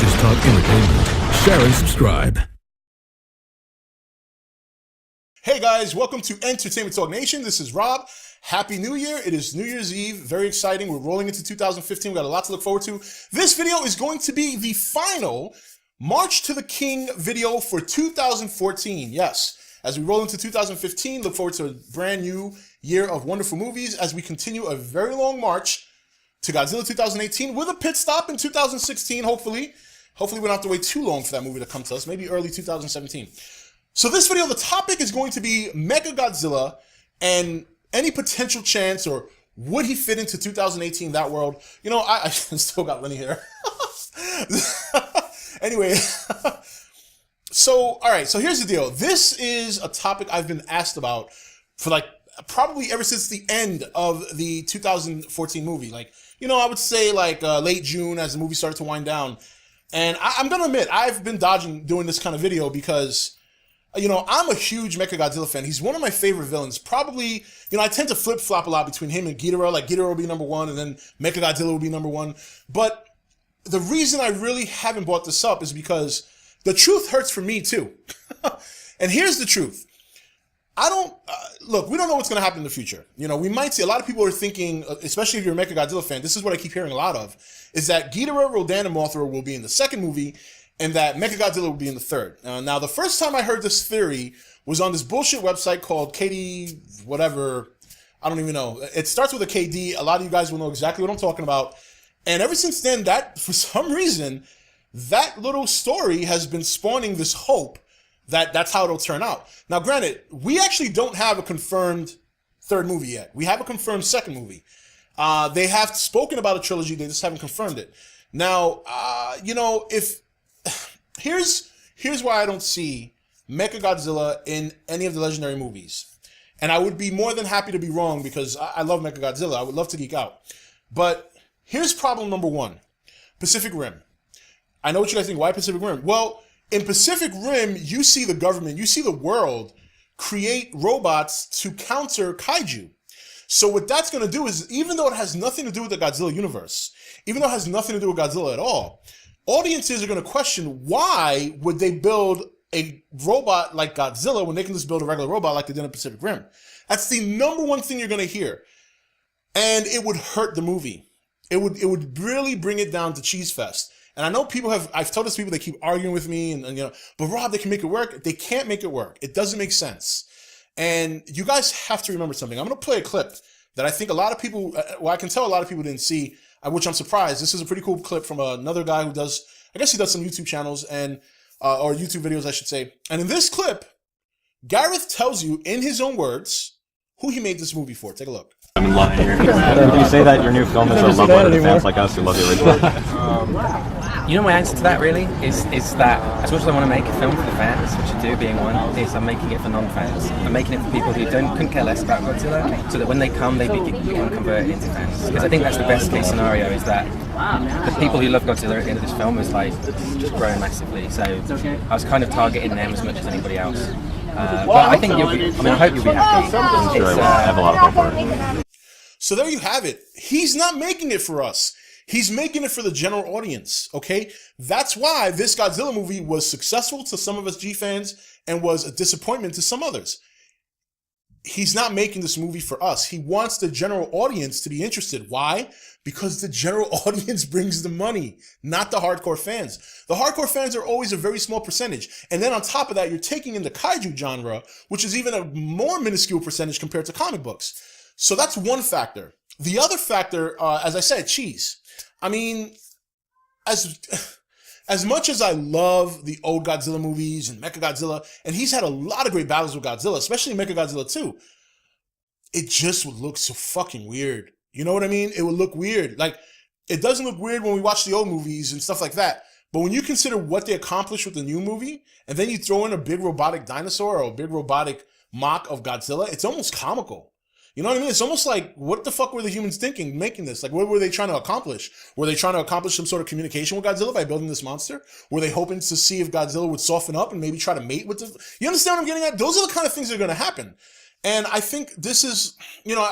Just Talk Entertainment. Share and subscribe. Hey guys, welcome to Entertainment Talk Nation. This is Rob. Happy New Year. It is New Year's Eve. Very exciting. We're rolling into 2015. We've got a lot to look forward to. This video is going to be the final March to the King video for 2014. Yes, as we roll into 2015, look forward to a brand new year of wonderful movies as we continue a very long march to Godzilla 2018 with a pit stop in 2016, hopefully. Hopefully we don't have to wait too long for that movie to come to us, maybe early 2017. So this video, the topic is going to be MechaGodzilla and any potential chance or would he fit into 2018, that world. You know, I still got Lenny here. Anyway, so, all right, so here's the deal. This is a topic I've been asked about for like probably ever since the end of the 2014 movie. Like, you know, I would say like late June as the movie started to wind down. And I'm going to admit, I've been dodging doing this kind of video because, you know, I'm a huge MechaGodzilla fan. He's one of my favorite villains. Probably, you know, I tend to flip-flop a lot between him and Ghidorah. Like, Ghidorah will be number one, and then MechaGodzilla will be number one. But the reason I really haven't brought this up is because the truth hurts for me, too. And here's the truth. Look, we don't know what's going to happen in the future. You know, we might see, a lot of people are thinking, especially if you're a MechaGodzilla fan, this is what I keep hearing a lot of, is that Ghidorah, Rodan, and Mothra will be in the second movie, and that MechaGodzilla will be in the third. Now, the first time I heard this theory was on this bullshit website called KD, whatever, I don't even know. It starts with a KD. A lot of you guys will know exactly what I'm talking about. And ever since then, that, for some reason, that little story has been spawning this hope that that's how it'll turn out. Now, granted, we actually don't have a confirmed third movie yet. We have a confirmed second movie. They have spoken about a trilogy. They just haven't confirmed it. Now, you know, here's why I don't see MechaGodzilla in any of the legendary movies. And I would be more than happy to be wrong because I love MechaGodzilla. I would love to geek out. But here's problem number one. Pacific Rim. I know what you guys think. Why Pacific Rim? Well, in Pacific Rim, you see the government, you see the world create robots to counter kaiju. So what that's going to do is, even though it has nothing to do with the Godzilla universe, even though it has nothing to do with Godzilla at all, audiences are going to question why would they build a robot like Godzilla when they can just build a regular robot like they did in Pacific Rim. That's the number one thing you're going to hear. And it would hurt the movie. It would really bring it down to cheese fest. And I know I've told this to people, they keep arguing with me and you know, but Rob, they can make it work. They can't make it work. It doesn't make sense. And you guys have to remember something. I'm going to play a clip that I think a lot of people, well, I can tell a lot of people didn't see, which I'm surprised. This is a pretty cool clip from another guy who does, I guess he does some YouTube channels and, or YouTube videos, I should say. And in this clip, Gareth tells you in his own words who he made this movie for. Take a look. I'm in love here. Would you say that your new film is a love letter to fans like us who love the original? You know, my answer to that really is that as much as I want to make a film for the fans, which I do being one, is I'm making it for non-fans. I'm making it for people who couldn't care less about Godzilla, so that when they come, they become converted into fans. Because I think that's the best case scenario, is that the people who love Godzilla at the end of this film is like just growing massively. So I was kind of targeting them as much as anybody else. But I think I hope you'll be happy. I have a lot of hope for it. So there you have it. He's not making it for us. He's making it for the general audience, okay? That's why this Godzilla movie was successful to some of us G fans and was a disappointment to some others. He's not making this movie for us. He wants the general audience to be interested. Why? Because the general audience brings the money, not the hardcore fans. The hardcore fans are always a very small percentage. And then on top of that, you're taking in the kaiju genre, which is even a more minuscule percentage compared to comic books. So that's one factor. The other factor, as I said, cheese. I mean, as much as I love the old Godzilla movies and MechaGodzilla, and he's had a lot of great battles with Godzilla, especially MechaGodzilla 2, it just would look so fucking weird. You know what I mean? It would look weird. Like, it doesn't look weird when we watch the old movies and stuff like that. But when you consider what they accomplished with the new movie, and then you throw in a big robotic dinosaur or a big robotic mock of Godzilla, it's almost comical. You know what I mean? It's almost like, what the fuck were the humans thinking making this? Like, what were they trying to accomplish? Were they trying to accomplish some sort of communication with Godzilla by building this monster? Were they hoping to see if Godzilla would soften up and maybe try to mate with the... You understand what I'm getting at? Those are the kind of things that are going to happen. And I think this is, you know,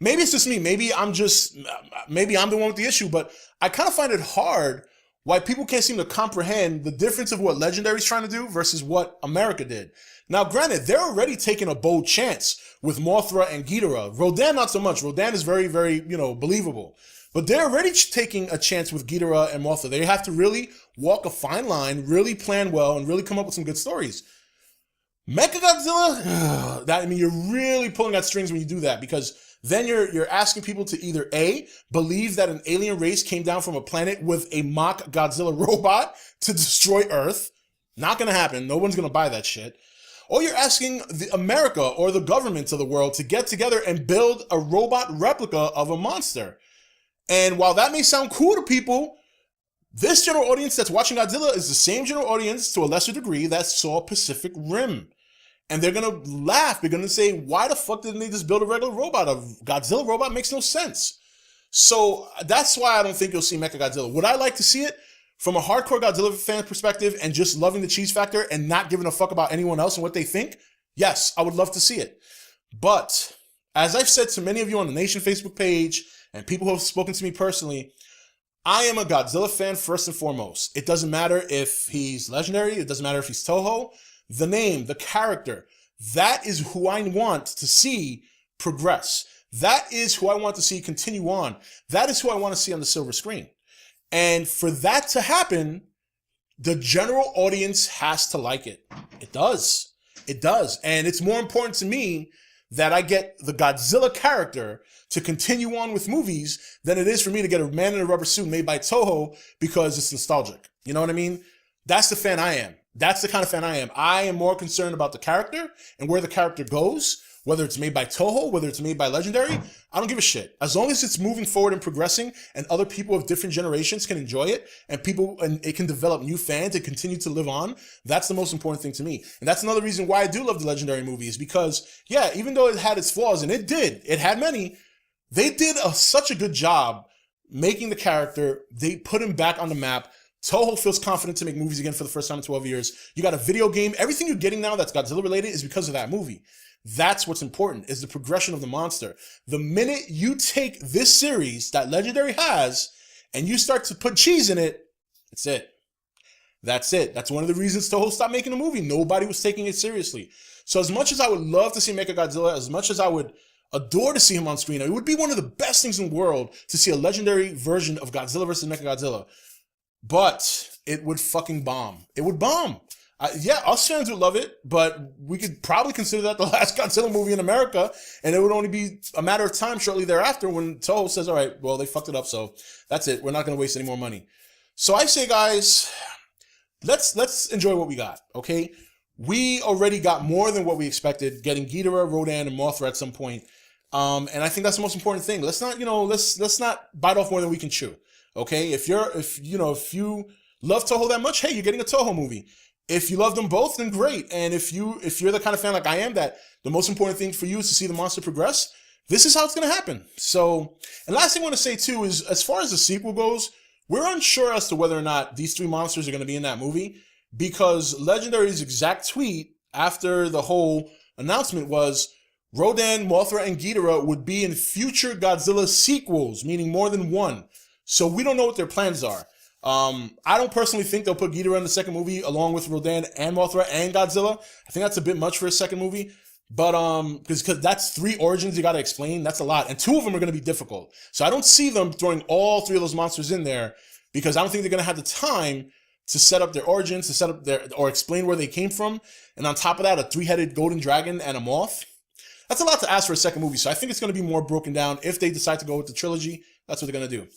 maybe it's just me. Maybe I'm the one with the issue, but I kind of find it hard why people can't seem to comprehend the difference of what Legendary's trying to do versus what America did. Now, granted, they're already taking a bold chance with Mothra and Ghidorah. Rodan, not so much. Rodan is very, very, believable. But they're already taking a chance with Ghidorah and Mothra. They have to really walk a fine line, really plan well, and really come up with some good stories. MechaGodzilla, you're really pulling at strings when you do that, because then you're asking people to either A, believe that an alien race came down from a planet with a mock Godzilla robot to destroy Earth. Not gonna happen. No one's gonna buy that shit. Or you're asking America or the governments of the world to get together and build a robot replica of a monster. And while that may sound cool to people, this general audience that's watching Godzilla is the same general audience, to a lesser degree, that saw Pacific Rim. And they're going to laugh. They're going to say, why the fuck didn't they just build a regular robot? A Godzilla robot makes no sense. So that's why I don't think you'll see MechaGodzilla. Would I like to see it? From a hardcore Godzilla fan perspective and just loving the cheese factor and not giving a fuck about anyone else and what they think, yes, I would love to see it. But as I've said to many of you on the Nation Facebook page and people who have spoken to me personally, I am a Godzilla fan first and foremost. It doesn't matter if he's Legendary. It doesn't matter if he's Toho. The name, the character, that is who I want to see progress. That is who I want to see continue on. That is who I want to see on the silver screen. And for that to happen, the general audience has to like it. It does. It does. And it's more important to me that I get the Godzilla character to continue on with movies than it is for me to get a man in a rubber suit made by Toho because it's nostalgic. You know what I mean? That's the fan I am. That's the kind of fan I am. I am more concerned about the character and where the character goes, whether it's made by Toho, whether it's made by Legendary. I don't give a shit. As long as it's moving forward and progressing and other people of different generations can enjoy it and it can develop new fans and continue to live on, that's the most important thing to me. And that's another reason why I do love the Legendary movies, because, yeah, even though it had its flaws, and it had many, they did such a good job making the character. They put him back on the map. Toho feels confident to make movies again for the first time in 12 years. You got a video game. Everything you're getting now that's Godzilla related is because of that movie. That's what's important, is the progression of the monster. The minute you take this series that Legendary has and you start to put cheese in it, that's it. That's it. That's one of the reasons Toho stopped making a movie. Nobody was taking it seriously. So as much as I would love to see MechaGodzilla, as much as I would adore to see him on screen, it would be one of the best things in the world to see a Legendary version of Godzilla versus MechaGodzilla. But it would fucking bomb. It would bomb. Yeah, us fans would love it, but we could probably consider that the last Godzilla movie in America, and it would only be a matter of time shortly thereafter when Toho says, all right, well, they fucked it up, so that's it. We're not going to waste any more money. So I say, guys, let's enjoy what we got, okay? We already got more than what we expected, getting Ghidorah, Rodan, and Mothra at some point. And I think that's the most important thing. Let's not, let's not bite off more than we can chew. Okay, if you love Toho that much, hey, you're getting a Toho movie. If you love them both, then great. And if you're the kind of fan like I am, that the most important thing for you is to see the monster progress, this is how it's going to happen. So, and last thing I want to say too is, as far as the sequel goes, we're unsure as to whether or not these three monsters are going to be in that movie, because Legendary's exact tweet after the whole announcement was Rodan, Mothra, and Ghidorah would be in future Godzilla sequels, meaning more than one. So we don't know what their plans are. I don't personally think they'll put Ghidorah in the second movie along with Rodan and Mothra and Godzilla. I think that's a bit much for a second movie. But because that's 3 origins you got to explain. That's a lot. And 2 of them are going to be difficult. So I don't see them throwing all 3 of those monsters in there, because I don't think they're going to have the time to set up their origins, to set up or explain where they came from. And on top of that, a 3-headed golden dragon and a moth. That's a lot to ask for a second movie. So I think it's going to be more broken down. If they decide to go with the trilogy, that's what they're going to do.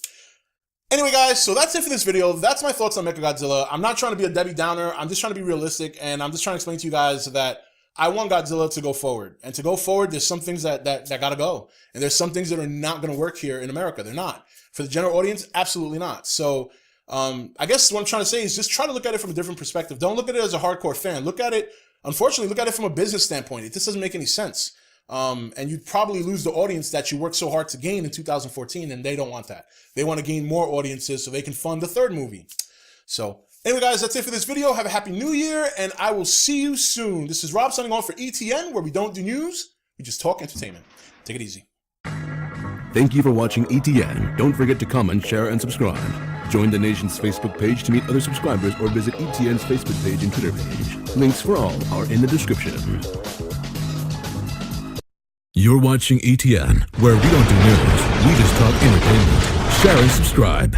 Anyway, guys, so that's it for this video. That's my thoughts on MechaGodzilla. I'm not trying to be a Debbie Downer. I'm just trying to be realistic, and I'm just trying to explain to you guys that I want Godzilla to go forward. And to go forward, there's some things that gotta go. And there's some things that are not gonna work here in America. They're not. For the general audience, absolutely not. So I guess what I'm trying to say is just try to look at it from a different perspective. Don't look at it as a hardcore fan. Look at it, unfortunately, look at it from a business standpoint. This doesn't make any sense. And you'd probably lose the audience that you worked so hard to gain in 2014, and they don't want that. They want to gain more audiences so they can fund the 3rd movie. So anyway, guys, that's it for this video. Have a happy new year, and I will see you soon. This is Rob signing off for ETN, where we don't do news, we just talk entertainment. Take it easy. Thank you for watching ETN. Don't forget to comment, share, and subscribe. Join the nation's Facebook page to meet other subscribers or visit ETN's Facebook page and Twitter page. Links for all are in the description. You're watching ETN, where we don't do news, we just talk entertainment. Share and subscribe.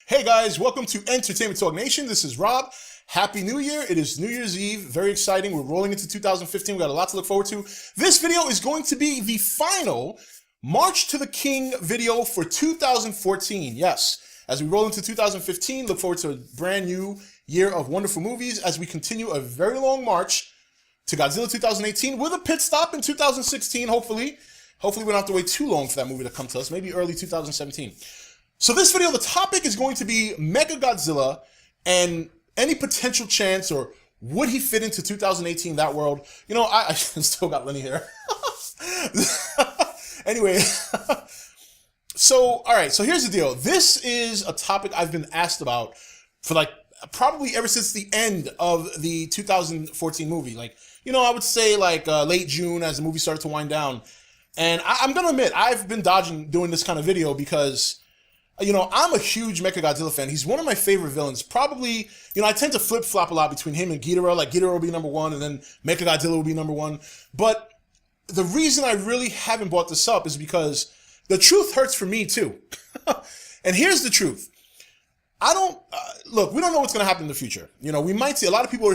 Hey guys, welcome to Entertainment Talk Nation. This is Rob. Happy New Year. It is New Year's Eve. Very exciting. We're rolling into 2015. We got a lot to look forward to. This video is going to be the final March to the King video for 2014. Yes, as we roll into 2015, look forward to a brand new year of wonderful movies as we continue a very long march to Godzilla 2018 with a pit stop in 2016, hopefully. Hopefully we don't have to wait too long for that movie to come to us, maybe early 2017. So this video, the topic is going to be MechaGodzilla and any potential chance or would he fit into 2018, that world? You know, I still got Lenny here. Anyway, so, all right, so here's the deal. This is a topic I've been asked about for like probably ever since the end of the 2014 movie. Like, you know, I would say like late June as the movie started to wind down. And I'm going to admit, I've been dodging doing this kind of video because, you know, I'm a huge MechaGodzilla fan. He's one of my favorite villains. Probably, you know, I tend to flip-flop a lot between him and Ghidorah. Like, Ghidorah will be number one, and then MechaGodzilla will be number one. But the reason I really haven't brought this up is because the truth hurts for me, too. And here's the truth. I don't... look, we don't know what's going to happen in the future. You know, we might see... A lot of people are